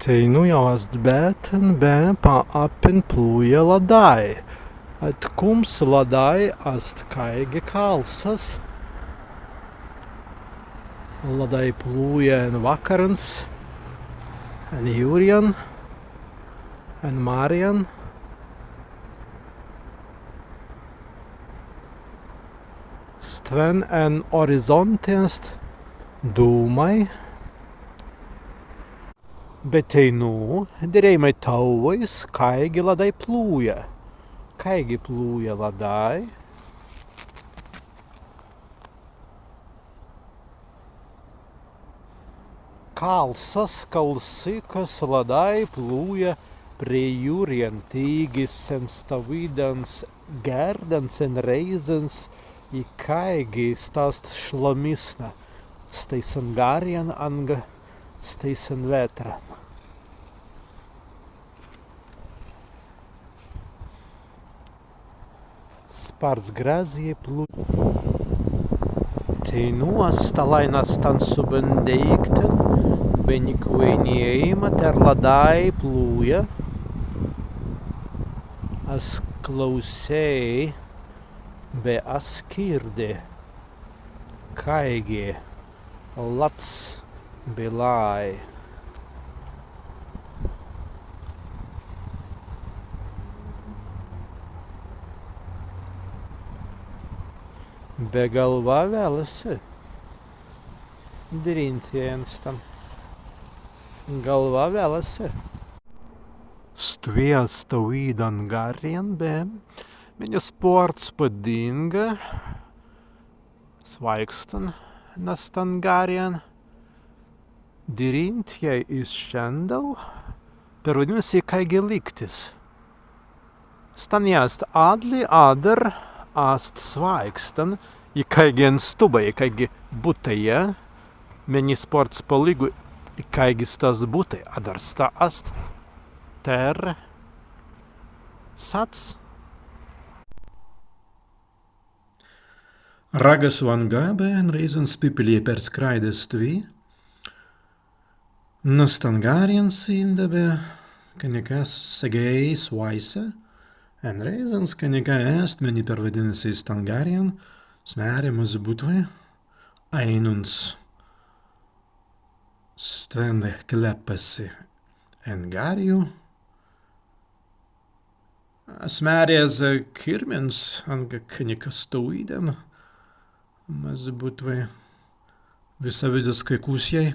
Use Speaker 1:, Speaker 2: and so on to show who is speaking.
Speaker 1: Te nu jau ast bēten bēn pa apen plūja ladai. At kums ladai ast kaigi kalsas. Ladai plūja en vakarans, en jūrjan, en mārjan. Stven en orizontest dūmai. Bet te nu, dirējumai tauvojas, kaigi ladai plūja. Kaigi plūja ladai. Kalsas, kalsikas ladai plūja prie jūrien tīgis en stavidans, gerdans en reizens, I kaigi stāst šlamisna, steisen garien anga, steisen vetran. Spārts grazie plūja. Te nuosta lainas tan subendeikten, beņikuēņējuma ter ladai plūja. As klausēji, be askirde, kaigi, lats belai. Be galvā vēl esi. Drintienstam. Galvā vēl esi. Stviesta vīdan garien bēm. Viņa sports padinga. Svaigstan nastan garien. Dirintjai izšendau. Pervadinasi kaigi liktis. Stan jāst adli adar. Ast svaigstan, I kaigi stubai, kaigi buteja, meni sports poligu, I kaigi stas butei, adar sta ast, ter, sats.
Speaker 2: Ragas van gābēn reizens pipelie per skraides tvi, nastan gārien sīndabē, ka nekas segēji svaisa, en reizens, ka nekā ēst meni pervadinasi stangārien, smēri maz butvai, ainuns stvende klepasi en gāriju, smēries kirmens, anga ka nekas tūiden, maz butvai, visa vidas kai kūsjai.